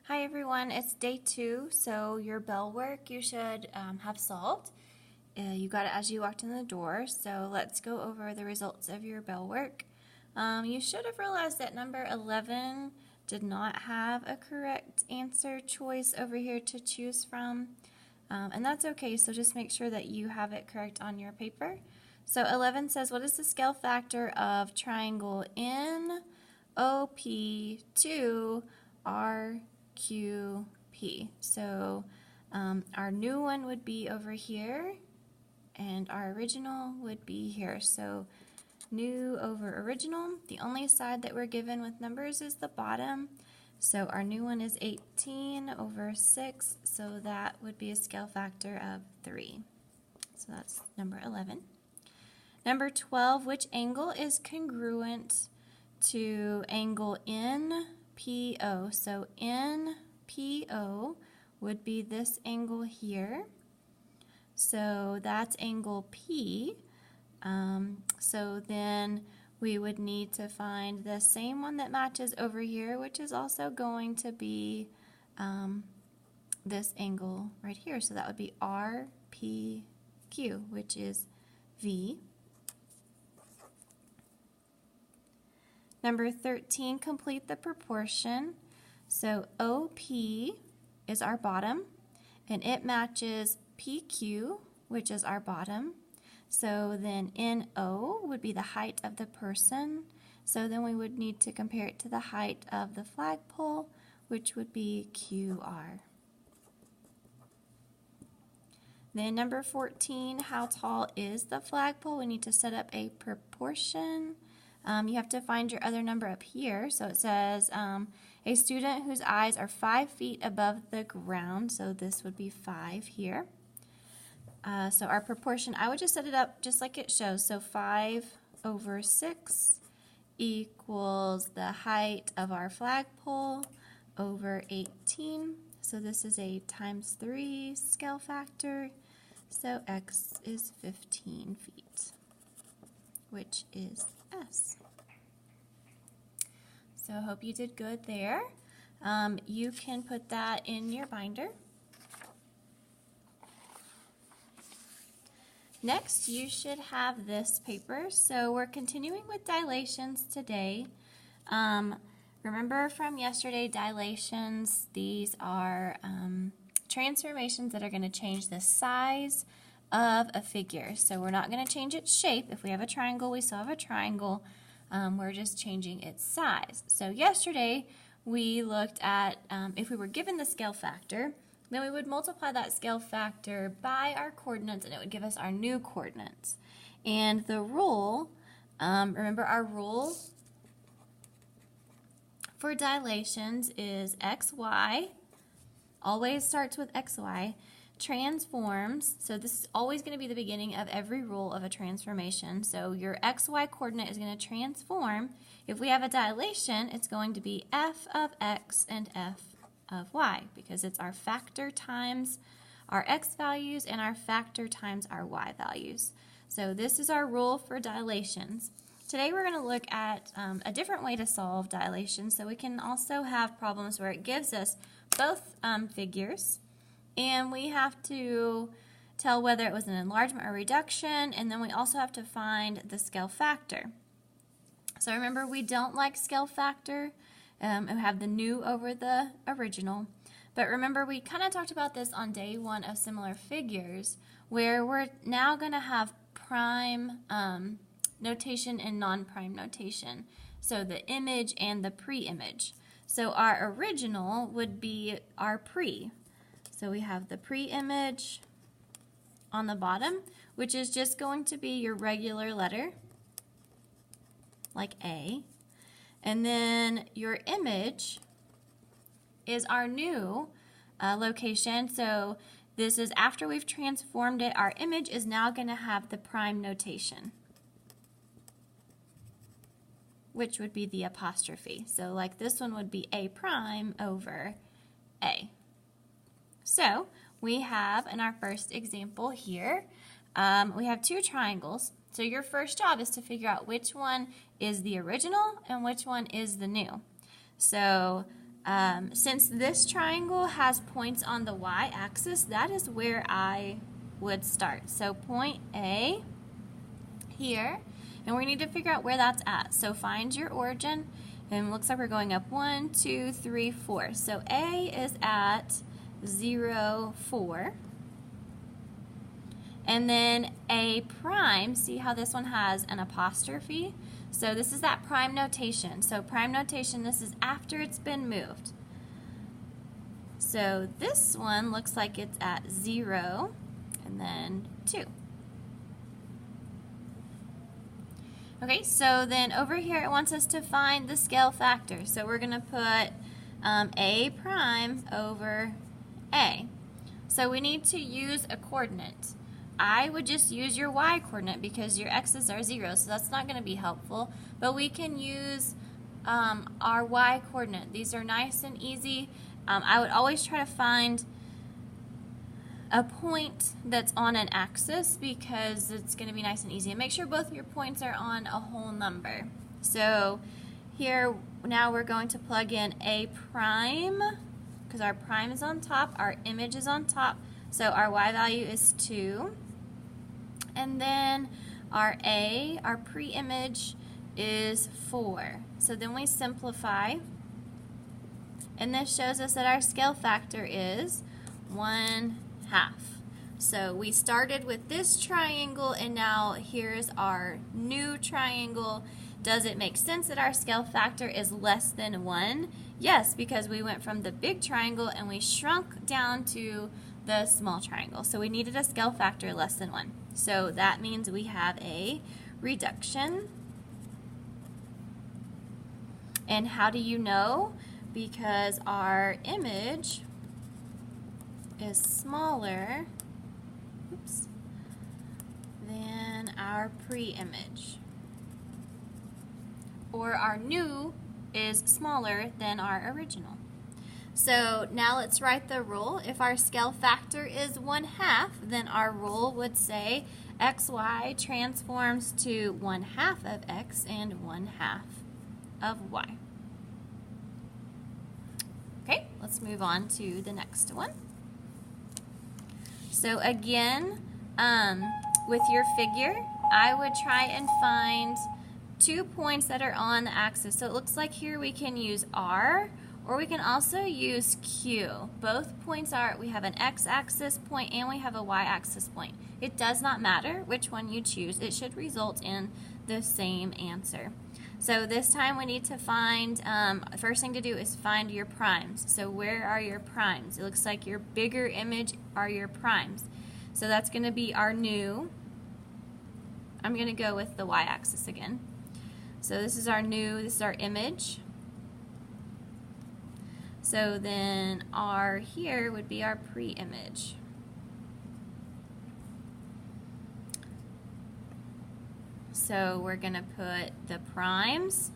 Hi everyone, it's day 2, so your bell work you should have solved. You got it as you walked in the door, so let's go over the results of your bell work. You should have realized that number 11 did not have a correct answer choice over here to choose from, and that's okay, so just make sure that you have it correct on your paper. So 11 says, what is the scale factor of triangle NOP2 RQP? So our new one would be over here, and our original would be here. So new over original. The only side that we're given with numbers is the bottom. So our new one is 18 over 6, so that would be a scale factor of 3. So that's number 11. Number 12, which angle is congruent to angle NPO? So NPO would be this angle here. So that's angle P. So then we would need to find the same one that matches over here, which is also going to be this angle right here. So that would be RPQ, which is V. Number 13, complete the proportion. So OP is our bottom, and it matches PQ, which is our bottom. So then NO would be the height of the person. So then we would need to compare it to the height of the flagpole, which would be QR. Then number 14, how tall is the flagpole? We need to set up a proportion. You have to find your other number up here. So it says a student whose eyes are 5 feet above the ground. So this would be 5 here. So our proportion, I would just set it up just like it shows. So 5 over 6 equals the height of our flagpole over 18. So this is a times 3 scale factor. So x is 15 feet, which is S. So I hope you did good there. You can put that in your binder. Next, you should have this paper. So we're continuing with dilations today. Remember from yesterday, dilations, these are transformations that are going to change the size of a figure. So we're not going to change its shape. If we have a triangle, we still have a triangle. We're just changing its size. So yesterday, we looked at if we were given the scale factor, then we would multiply that scale factor by our coordinates, and it would give us our new coordinates. And the rule, remember our rule for dilations is xy, always starts with xy, transforms, so this is always going to be the beginning of every rule of a transformation. So your xy coordinate is going to transform. If we have a dilation, it's going to be f of x and f of y, because it's our factor times our x values and our factor times our y values. So this is our rule for dilations. Today we're going to look at a different way to solve dilations. So we can also have problems where it gives us both figures, and we have to tell whether it was an enlargement or reduction, and then we also have to find the scale factor. So remember, we don't like scale factor and have the new over the original. But remember, we kind of talked about this on day 1 of similar figures, where we're now going to have prime notation and non-prime notation. So the image and the pre-image. So our original would be our pre. So we have the pre-image on the bottom, which is just going to be your regular letter, like A. And then your image is our new location. So this is after we've transformed it. Our image is now going to have the prime notation, which would be the apostrophe. So like this one would be A prime over A. So we have in our first example here, we have 2 triangles. So your first job is to figure out which one is the original and which one is the new. So Since this triangle has points on the y-axis, that is where I would start. So point A here, and we need to figure out where that's at. So find your origin, and it looks like we're going up 1, 2, 3, 4. So A is at 0, 4. And then A prime, see how this one has an apostrophe? So this is that prime notation. So prime notation, this is after it's been moved. So this one looks like it's at 0 and then 2. Okay, so then over here it wants us to find the scale factor. So we're going to put A prime over A. So we need to use a coordinate. I would just use your y coordinate because your x's are 0, so that's not going to be helpful. But we can use our y coordinate. These are nice and easy. I would always try to find a point that's on an axis because it's going to be nice and easy. And make sure both of your points are on a whole number. So here now we're going to plug in A prime because our prime is on top, our image is on top. So our y value is 2. And then our A, our pre-image, is 4. So then we simplify. And this shows us that our scale factor is 1/2. So we started with this triangle, and now here's our new triangle. Does it make sense that our scale factor is less than 1? Yes, because we went from the big triangle and we shrunk down to the small triangle. So we needed a scale factor less than 1. So that means we have a reduction. And how do you know? Because our image is smaller than our pre-image. Or our new is smaller than our original. So now let's write the rule. If our scale factor is 1/2, then our rule would say xy transforms to 1/2 of x and 1/2 of y. Okay, let's move on to the next one. So again, with your figure, I would try and find 2 points that are on the axis. So it looks like here we can use R, or we can also use Q. Both points are, we have an x-axis point and we have a y-axis point. It does not matter which one you choose. It should result in the same answer. So this time we need to find, first thing to do is find your primes. So where are your primes? It looks like your bigger image are your primes. So that's going to be our new. I'm going to go with the y-axis again. So this is our new, this is our image. So then R here would be our pre-image. So we're going to put the primes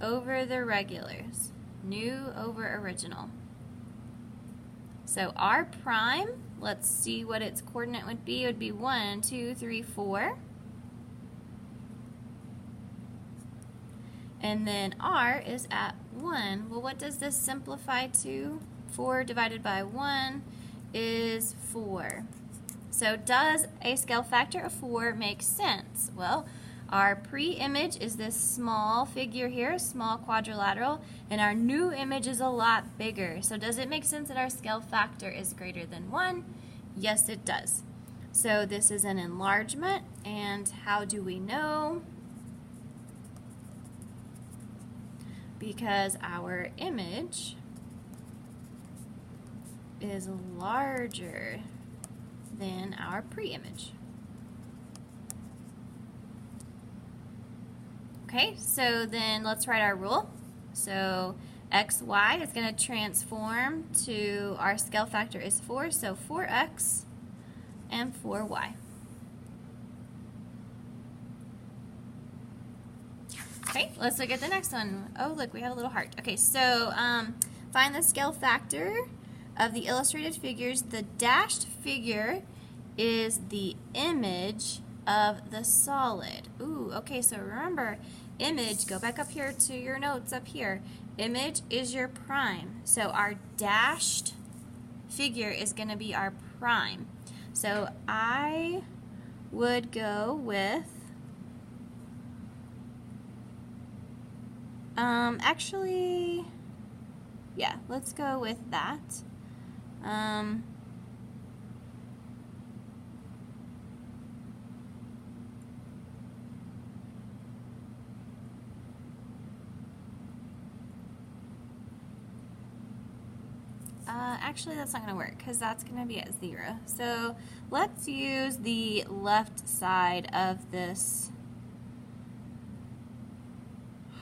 over the regulars. New over original. So our prime, let's see what its coordinate would be. It would be 1, 2, 3, 4. And then R is at 1. Well, what does this simplify to? 4 divided by 1 is 4. So does a scale factor of 4 make sense? Well, our pre-image is this small figure here, small quadrilateral, and our new image is a lot bigger. So does it make sense that our scale factor is greater than 1? Yes, it does. So this is an enlargement, and how do we know? Because our image is larger than our pre-image. Okay, so then let's write our rule. So xy is going to transform to, our scale factor is 4, so 4x and 4y. Okay, let's look at the next one. Oh, look, we have a little heart. Okay, so find the scale factor of the illustrated figures. The dashed figure is the image of the solid. Ooh, okay, so remember, image, go back up here to your notes up here. image is your prime. So our dashed figure is going to be our prime. So I would go with, actually, yeah, let's go with that. Actually, that's not going to work because that's going to be at 0. So let's use the left side of this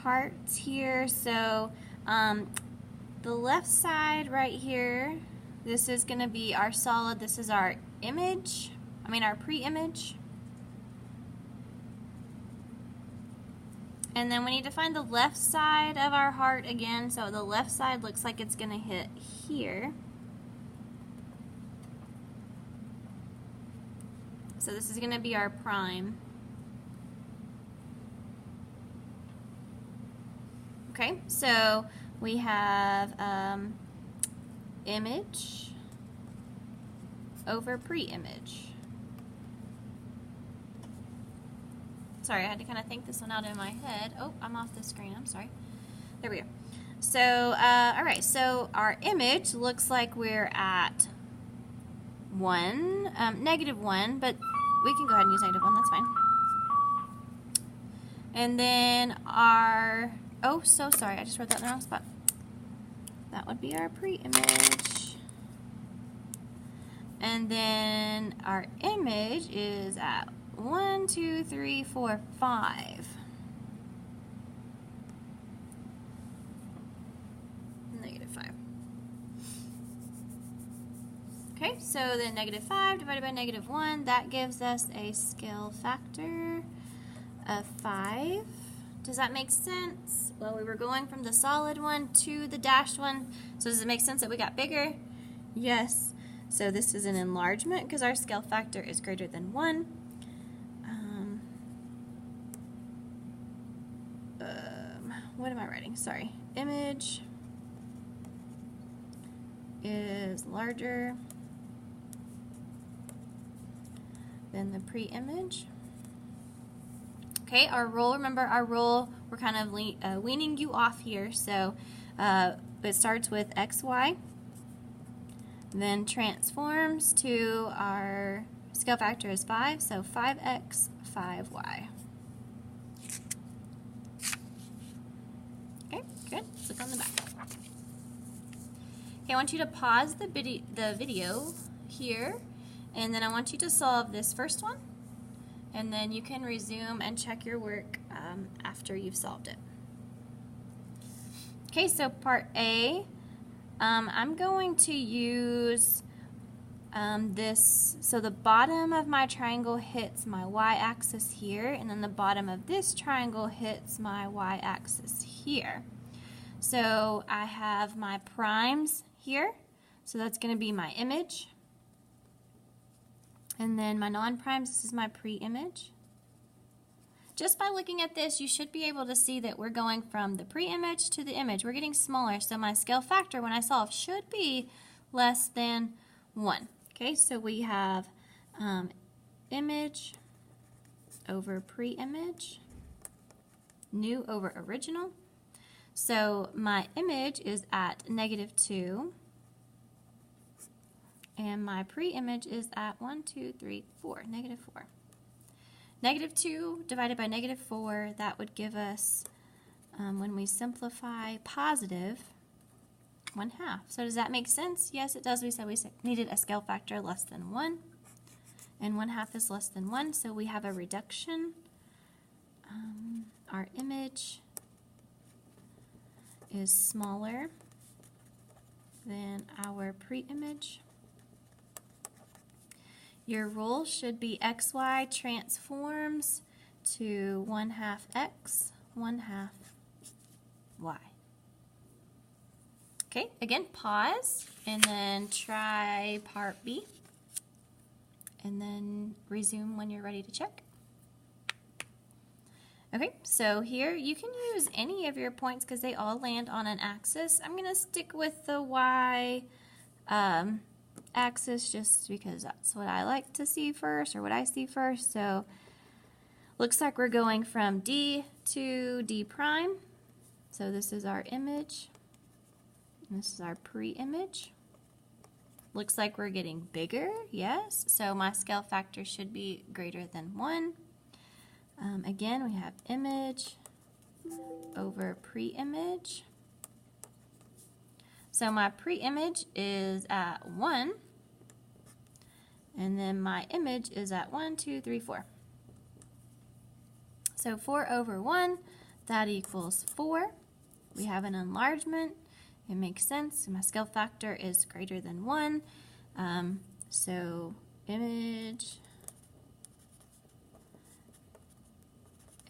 heart here. So the left side right here, this is going to be our solid. This is our image, our pre-image. And then we need to find the left side of our heart again. So the left side looks like it's going to hit here. So this is going to be our prime. Okay, so we have image over pre-image. Sorry, I had to kind of think this one out in my head. Oh, I'm off the screen. I'm sorry. There we go. So, all right, so our image looks like we're at 1, -1, but we can go ahead and use -1, that's fine. And then our, oh, so sorry, I just wrote that in the wrong spot. That would be our pre-image. And then our image is at 1, 2, 3, 4, 5. -5. Okay, so then -5 divided by -1, that gives us a scale factor of 5. Does that make sense? Well, we were going from the solid one to the dashed one, so does it make sense that we got bigger? Yes. So this is an enlargement because our scale factor is greater than 1. What am I writing? Sorry. Image is larger than the pre-image. Okay, our rule, remember our rule, we're kind of weaning you off here. So it starts with xy, then transforms to our scale factor is 5, so 5x, 5y. Okay, good. Look on the back. Okay, I want you to pause the video here, and then I want you to solve this first one, and then you can resume and check your work after you've solved it. Okay, so part A, I'm going to use this, so the bottom of my triangle hits my y-axis here, and then the bottom of this triangle hits my y-axis here. So I have my primes here, so that's going to be my image. And then my non-primes, this is my pre-image. Just by looking at this, you should be able to see that we're going from the pre-image to the image. We're getting smaller, so my scale factor when I solve should be less than 1. Okay, so we have image over pre-image, new over original. So my image is at -2, and my pre-image is at 1, 2, 3, 4, -4. -2 divided by -4, that would give us, when we simplify, positive 1/2. So does that make sense? Yes, it does. We said we needed a scale factor less than 1, and 1/2 is less than 1, so we have a reduction. Our image is smaller than our pre-image. Your rule should be xy transforms to 1/2 x, 1/2 y. Okay, again, pause, and then try part B, and then resume when you're ready to check. Okay, so here you can use any of your points because they all land on an axis. I'm going to stick with the y axis just because that's what I like to see first, or what I see first. So looks like we're going from D to D prime. So this is our image. And this is our pre-image. Looks like we're getting bigger, yes. So my scale factor should be greater than 1. Again, we have image over pre-image. So my pre-image is at 1, and then my image is at 1, 2, 3, 4. So 4 over 1, that equals 4. We have an enlargement. It makes sense. My scale factor is greater than 1. So image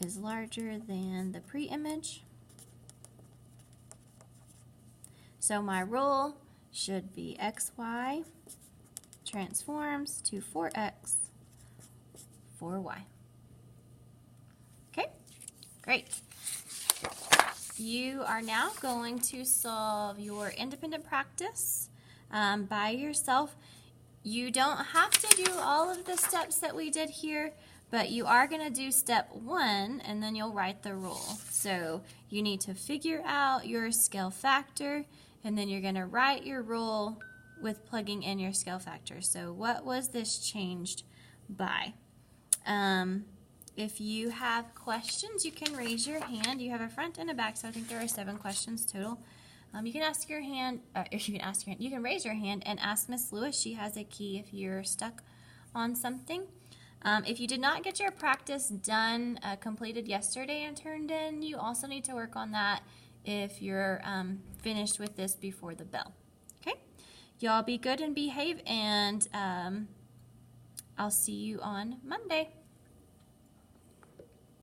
is larger than the pre-image. So my rule should be xy transforms to 4x, 4y. Okay, great. You are now going to solve your independent practice by yourself. You don't have to do all of the steps that we did here, but you are going to do step 1 and then you'll write the rule. So you need to figure out your scale factor and then you're going to write your rule with plugging in your scale factor. So what was this changed by? If you have questions, you can raise your hand. You have a front and a back, so I think there are 7 questions total. You can ask your hand, you can raise your hand and ask Miss Lewis. She has a key if you're stuck on something. If you did not get your practice done, completed yesterday and turned in, you also need to work on that if you're finished with this before the bell. Okay? Y'all be good and behave, and I'll see you on Monday.